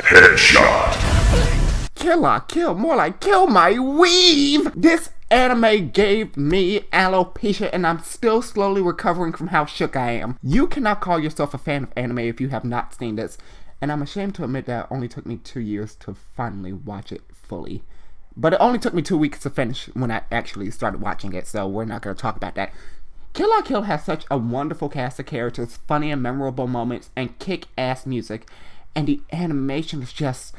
Headshot. Kill la kill, more like kill my weave! This anime gave me alopecia and I'm still slowly recovering from how shook I am. You cannot call yourself a fan of anime if you have not seen this. And I'm ashamed to admit that it only took me 2 years to finally watch it fully. But it only took me 2 weeks to finish when I actually started watching it, so we're not going to talk about that. Kill la Kill has such a wonderful cast of characters, funny and memorable moments, and kick-ass music. And the animation is just...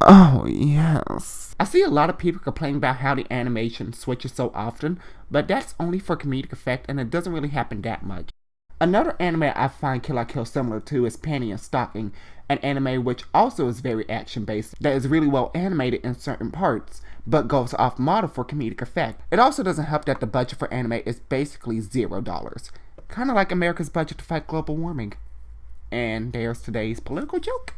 oh, yes. I see a lot of people complaining about how the animation switches so often, but that's only for comedic effect and it doesn't really happen that much. Another anime I find Kill la Kill similar to is Panty and Stocking, an anime which also is very action-based, that is really well animated in certain parts, but goes off model for comedic effect. It also doesn't help that the budget for anime is basically $0. Kinda like America's budget to fight global warming. And there's today's political joke.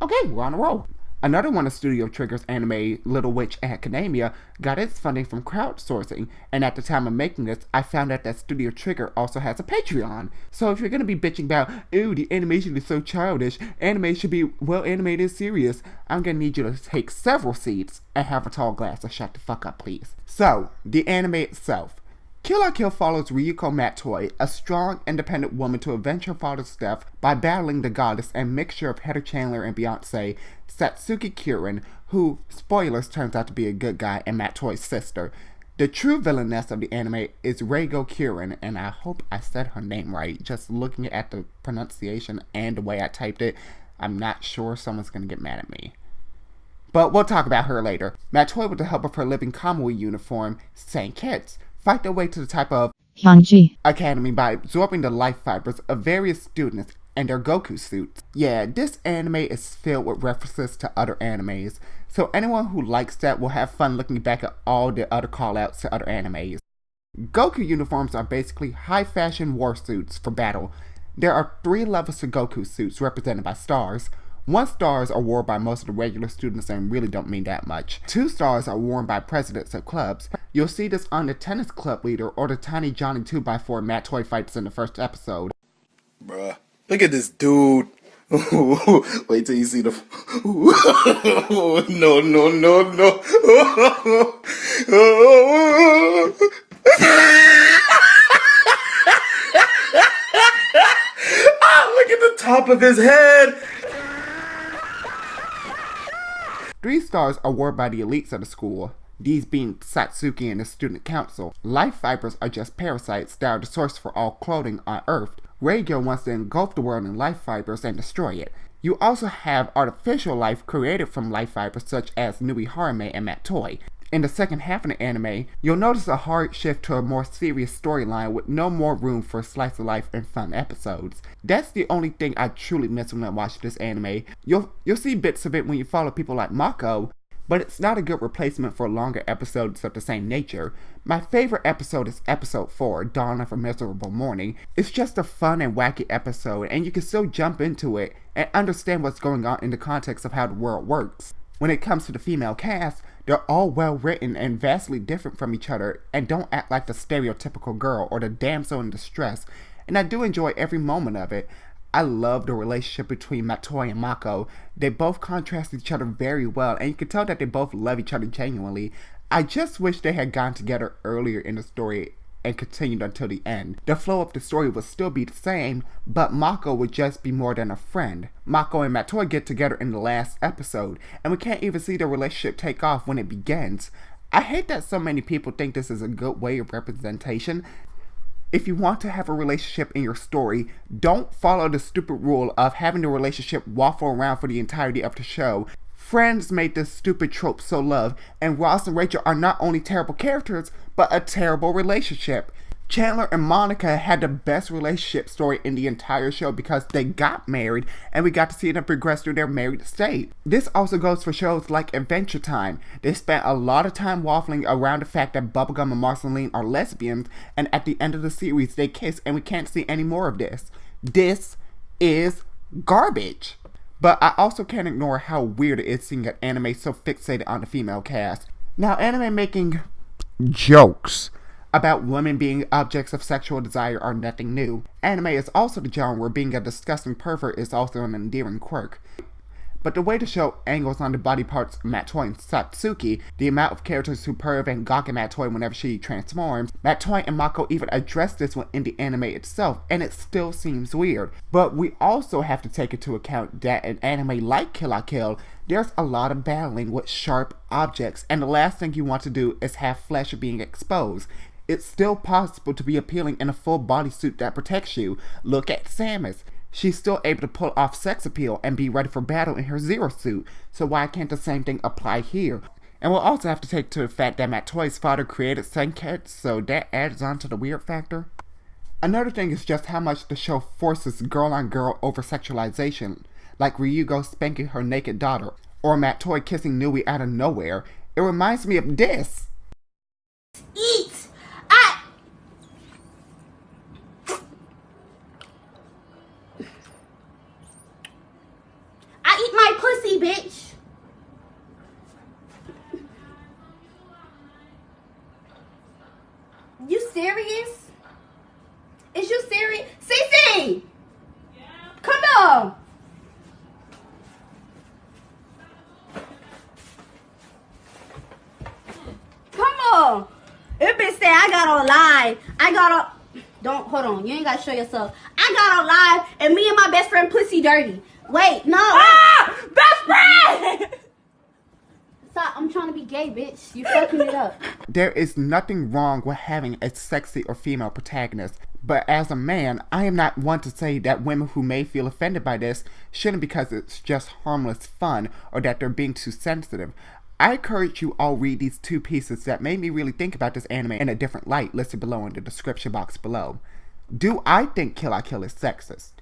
Okay, we're on a roll. Another one of Studio Trigger's anime, Little Witch Academia, got its funding from crowdsourcing, and at the time of making this, I found out that Studio Trigger also has a Patreon. So if you're gonna be bitching about, ooh, the animation is so childish, anime should be well animated and serious, I'm gonna need you to take several seats and have a tall glass of shut the fuck up, please. So, the anime itself. Kill la Kill follows Ryuko Matoi, a strong, independent woman, to avenge her father's death by battling the goddess and mixture of Heather Chandler and Beyonce, Satsuki Kirin, who, spoilers, turns out to be a good guy and Matoi's sister. The true villainess of the anime is Reigo Kirin, and I hope I said her name right. Just looking at the pronunciation and the way I typed it, I'm not sure someone's gonna get mad at me. But we'll talk about her later. Matoi, with the help of her living Kamui uniform, Saint-Kids, fight their way to the type of Hyunji academy by absorbing the life fibers of various students and their Goku suits. Yeah, this anime is filled with references to other animes, so anyone who likes that will have fun looking back at all the other callouts to other animes. Goku uniforms are basically high fashion war suits for battle. There are 3 levels to Goku suits represented by stars. 1 stars are worn by most of the regular students and really don't mean that much. 2 stars are worn by presidents of clubs. You'll see this on the tennis club leader or the tiny Johnny 2x4 Matoi fights in the first episode. Bruh, look at this dude. Wait till you see the... no. Look at the top of his head. 3 stars are worn by the elites of the school, these being Satsuki and the student council. Life fibers are just parasites that are the source for all clothing on Earth. Reigyo wants to engulf the world in life fibers and destroy it. You also have artificial life created from life fibers such as Nui Harume and Matoi. In the second half of the anime, you'll notice a hard shift to a more serious storyline with no more room for slice of life and fun episodes. That's the only thing I truly miss when I watch this anime. You'll see bits of it when you follow people like Mako, but it's not a good replacement for longer episodes of the same nature. My favorite episode is episode 4, Dawn of a Miserable Morning. It's just a fun and wacky episode, and you can still jump into it and understand what's going on in the context of how the world works. When it comes to the female cast, they're all well written and vastly different from each other and don't act like the stereotypical girl or the damsel in distress, and I do enjoy every moment of it. I love the relationship between Matoi and Mako. They both contrast each other very well, and you can tell that they both love each other genuinely. I just wish they had gotten together earlier in the story and continued until the end. The flow of the story would still be the same, but Mako would just be more than a friend. Mako and Matoi get together in the last episode, and we can't even see their relationship take off when it begins. I hate that so many people think this is a good way of representation. If you want to have a relationship in your story, don't follow the stupid rule of having the relationship waffle around for the entirety of the show. Friends made this stupid trope so loved, and Ross and Rachel are not only terrible characters, but a terrible relationship. Chandler and Monica had the best relationship story in the entire show because they got married and we got to see them progress through their married state. This also goes for shows like Adventure Time. They spent a lot of time waffling around the fact that Bubblegum and Marceline are lesbians, and at the end of the series they kiss, and we can't see any more of this. This is garbage. But I also can't ignore how weird it is seeing an anime so fixated on the female cast. Now, anime making jokes. about women being objects of sexual desire are nothing new. Anime is also the genre where being a disgusting pervert is also an endearing quirk. But the way the show angles on the body parts of Matoi and Satsuki, the amount of characters who perv and gawk at Matoi whenever she transforms, Matoi and Mako even address this in the anime itself, and it still seems weird. But we also have to take into account that in anime like Kill la Kill, there's a lot of battling with sharp objects, and the last thing you want to do is have flesh being exposed. It's still possible to be appealing in a full bodysuit that protects you. Look at Samus. She's still able to pull off sex appeal and be ready for battle in her Zero suit, so why can't the same thing apply here? And we'll also have to take to the fact that Matoi's father created Senket, so that adds on to the weird factor. Another thing is just how much the show forces girl-on-girl over-sexualization, like Ryugo spanking her naked daughter, or Matoi kissing Nui out of nowhere. It reminds me of this. Eat! I eat my pussy, bitch. You serious? Is you serious? Cece! Yeah. Come on! Come on! It bitch say I got on live. Don't, hold on. You ain't gotta show yourself. I got on live and me and my best friend pussy dirty. Wait, no. Ah! Best friend! Stop, I'm trying to be gay, bitch. You fucking it up. There is nothing wrong with having a sexy or female protagonist, but as a man, I am not one to say that women who may feel offended by this shouldn't because it's just harmless fun or that they're being too sensitive. I encourage you all read these two pieces that made me really think about this anime in a different light listed below in the description box below. Do I think Kill la Kill is sexist?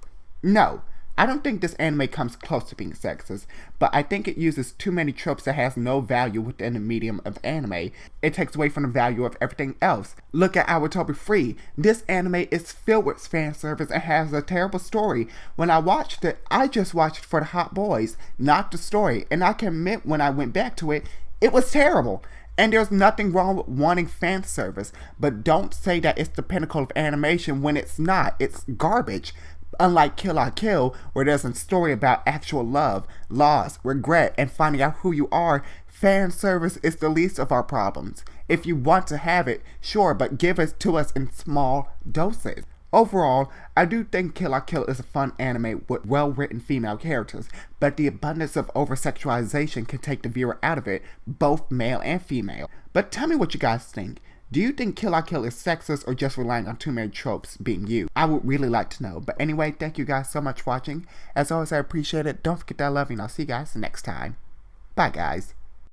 No. I don't think this anime comes close to being sexist, but I think it uses too many tropes that has no value within the medium of anime. It takes away from the value of everything else. Look at Our Toby Free. This anime is filled with fan service and has a terrible story. When I watched it, I just watched it for the hot boys, not the story, and I can admit when I went back to it, it was terrible. And there's nothing wrong with wanting fan service, but don't say that it's the pinnacle of animation when it's not. It's garbage. Unlike Kill la Kill, where there's a story about actual love, loss, regret, and finding out who you are, fan service is the least of our problems. If you want to have it, sure, but give it to us in small doses. Overall, I do think Kill la Kill is a fun anime with well-written female characters, but the abundance of over-sexualization can take the viewer out of it, both male and female. But tell me what you guys think. Do you think Kill la Kill is sexist or just relying on too many tropes being used? I would really like to know. But anyway, thank you guys so much for watching. As always, I appreciate it. Don't forget that I love you, and I'll see you guys next time. Bye, guys.